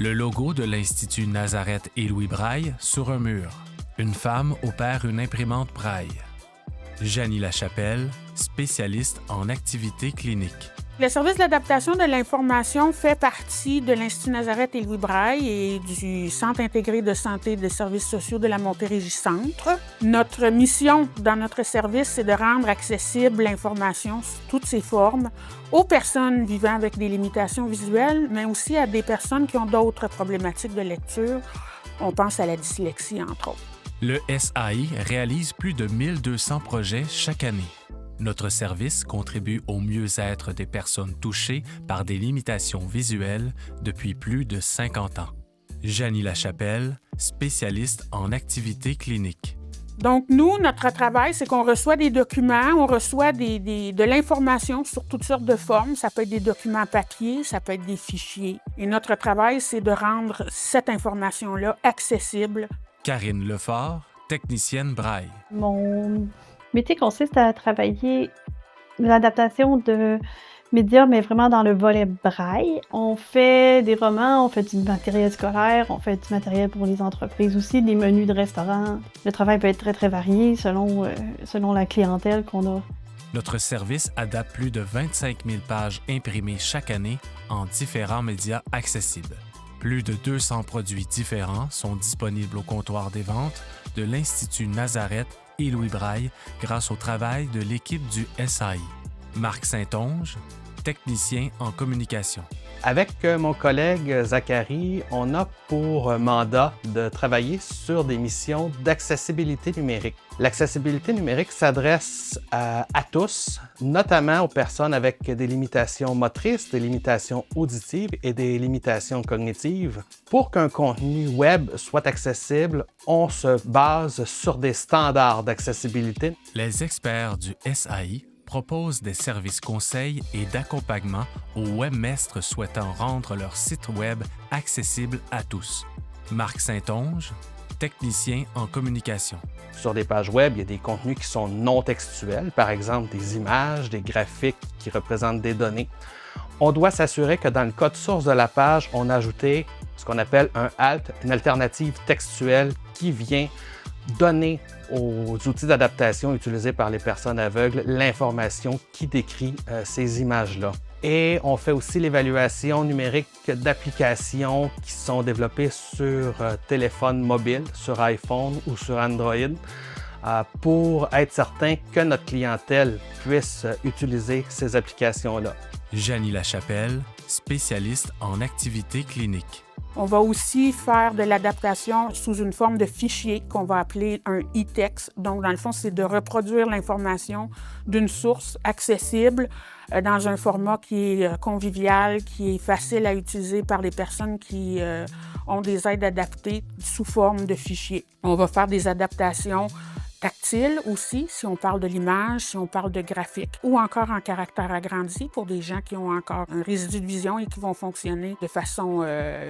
Le logo de l'Institut Nazareth et Louis Braille sur un mur. Une femme opère une imprimante Braille. Janie Lachapelle, spécialiste en activités cliniques. Le service d'adaptation de l'information fait partie de l'Institut Nazareth et Louis Braille et du Centre intégré de santé et des services sociaux de la Montérégie-Centre. Notre mission dans notre service, c'est de rendre accessible l'information sous toutes ses formes aux personnes vivant avec des limitations visuelles, mais aussi à des personnes qui ont d'autres problématiques de lecture. On pense à la dyslexie, entre autres. Le SAI réalise plus de 1200 projets chaque année. Notre service contribue au mieux-être des personnes touchées par des limitations visuelles depuis plus de 50 ans. Janie Lachapelle, spécialiste en activités cliniques. Donc, nous, notre travail, c'est qu'on reçoit des documents, on reçoit de l'information sur toutes sortes de formes. Ça peut être des documents papier, ça peut être des fichiers. Et notre travail, c'est de rendre cette information-là accessible. Karine Lefort, technicienne Braille. Mon métier consiste à travailler l'adaptation de médias, mais vraiment dans le volet Braille. On fait des romans, on fait du matériel scolaire, on fait du matériel pour les entreprises aussi, des menus de restaurants. Le travail peut être très, très varié selon la clientèle qu'on a. Notre service adapte plus de 25 000 pages imprimées chaque année en différents médias accessibles. Plus de 200 produits différents sont disponibles au comptoir des ventes de l'Institut Nazareth et Louis Braille grâce au travail de l'équipe du SAI. Marc Saint-Onge, technicien en communication. Avec mon collègue Zachary, on a pour mandat de travailler sur des missions d'accessibilité numérique. L'accessibilité numérique s'adresse à tous, notamment aux personnes avec des limitations motrices, des limitations auditives et des limitations cognitives. Pour qu'un contenu web soit accessible, on se base sur des standards d'accessibilité. Les experts du SAI proposent des services conseils et d'accompagnement aux webmestres souhaitant rendre leur site web accessible à tous. Marc Saint-Onge, technicien en communication. Sur des pages web, il y a des contenus qui sont non textuels, par exemple des images, des graphiques qui représentent des données. On doit s'assurer que dans le code source de la page, on a ajouté ce qu'on appelle un alt, une alternative textuelle qui vient donner aux outils d'adaptation utilisés par les personnes aveugles l'information qui décrit ces images-là. Et on fait aussi l'évaluation numérique d'applications qui sont développées sur téléphone mobile, sur iPhone ou sur Android, pour être certain que notre clientèle puisse utiliser ces applications-là. Janie Lachapelle, spécialiste en activités cliniques. On va aussi faire de l'adaptation sous une forme de fichier qu'on va appeler un e-text. Donc, dans le fond, c'est de reproduire l'information d'une source accessible dans un format qui est convivial, qui est facile à utiliser par les personnes qui ont des aides adaptées sous forme de fichier. On va faire des adaptations tactile aussi, si on parle de l'image, si on parle de graphique, ou encore en caractère agrandi pour des gens qui ont encore un résidu de vision et qui vont fonctionner de façon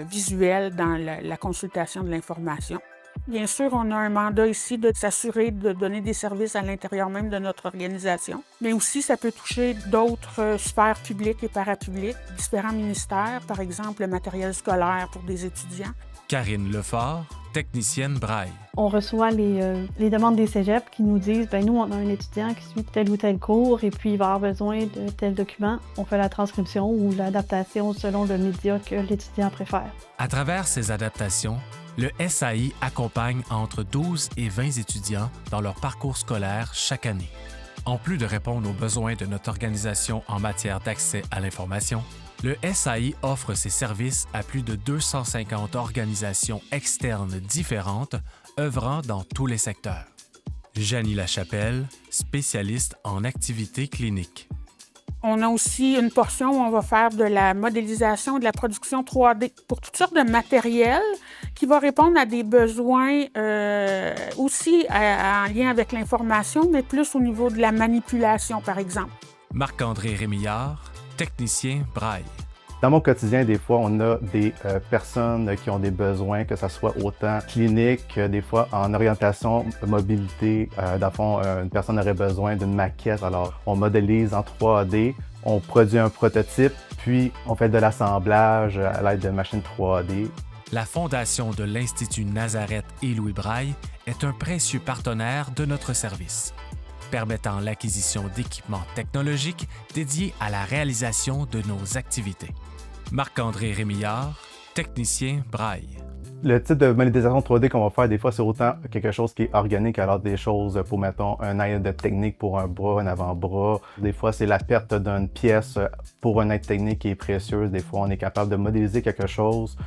visuelle dans la consultation de l'information. Bien sûr, on a un mandat ici de s'assurer de donner des services à l'intérieur même de notre organisation, mais aussi ça peut toucher d'autres sphères publiques et parapubliques, différents ministères, par exemple le matériel scolaire pour des étudiants. Karine Lefort, technicienne Braille. On reçoit les demandes des cégeps qui nous disent « nous, on a un étudiant qui suit tel ou tel cours et puis il va avoir besoin de tel document. » On fait la transcription ou l'adaptation selon le média que l'étudiant préfère. À travers ces adaptations, le SAI accompagne entre 12 et 20 étudiants dans leur parcours scolaire chaque année. En plus de répondre aux besoins de notre organisation en matière d'accès à l'information, le SAI offre ses services à plus de 250 organisations externes différentes œuvrant dans tous les secteurs. Janie Lachapelle, spécialiste en activités cliniques. On a aussi une portion où on va faire de la modélisation et de la production 3D pour toutes sortes de matériel qui va répondre à des besoins aussi en lien avec l'information, mais plus au niveau de la manipulation, par exemple. Marc-André Rémillard, technicien Braille. Dans mon quotidien, des fois, on a des personnes qui ont des besoins, que ce soit autant clinique, des fois en orientation, mobilité. Dans le fond, une personne aurait besoin d'une maquette. Alors, on modélise en 3D, on produit un prototype, Puis, on fait de l'assemblage à l'aide de machines 3D. La Fondation de l'Institut Nazareth et Louis Braille est un précieux partenaire de notre service, permettant l'acquisition d'équipements technologiques dédiés à la réalisation de nos activités. Marc-André Rémillard, technicien Braille. Le type de modélisation 3D qu'on va faire, des fois, c'est autant quelque chose qui est organique, alors des choses pour, mettons, un aide de technique pour un bras, un avant-bras. Des fois, c'est la perte d'une pièce pour une aide technique qui est précieuse. Des fois, on est capable de modéliser quelque chose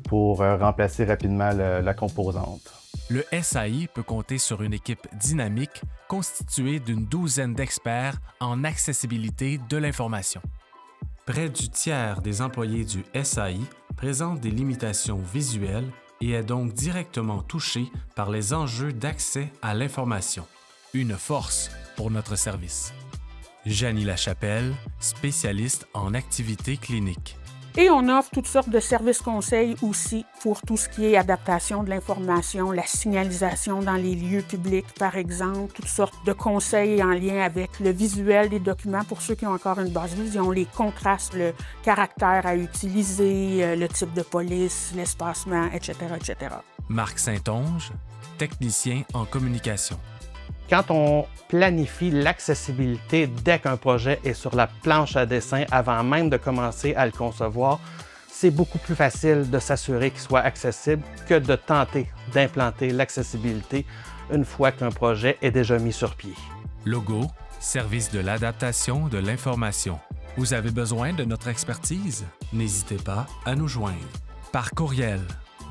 pour remplacer rapidement la composante. Le SAI peut compter sur une équipe dynamique constituée d'une douzaine d'experts en accessibilité de l'information. Près du tiers des employés du SAI présentent des limitations visuelles et est donc directement touché par les enjeux d'accès à l'information. Une force pour notre service. Janie Lachapelle, spécialiste en activités cliniques. Et on offre toutes sortes de services conseils aussi pour tout ce qui est adaptation de l'information, la signalisation dans les lieux publics, par exemple, toutes sortes de conseils en lien avec le visuel des documents pour ceux qui ont encore une basse vision, les contrastes, le caractère à utiliser, le type de police, l'espacement, etc., etc. Marc Saint-Onge, technicien en communication. Quand on planifie l'accessibilité dès qu'un projet est sur la planche à dessin avant même de commencer à le concevoir, c'est beaucoup plus facile de s'assurer qu'il soit accessible que de tenter d'implanter l'accessibilité une fois qu'un projet est déjà mis sur pied. Logo, service de l'adaptation de l'information. Vous avez besoin de notre expertise? N'hésitez pas à nous joindre. Par courriel,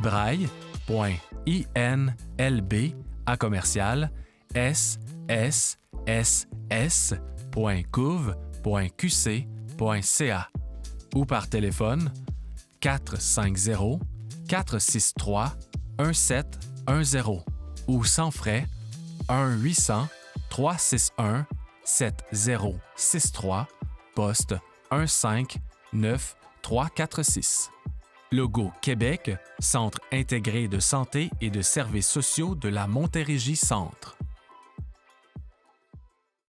braille.inlb@ss.couv.qc.ca ou par téléphone 450-463-1710 ou sans frais 1-800-361-7063 poste 159-346. Logo Québec, Centre intégré de santé et de services sociaux de la Montérégie Centre.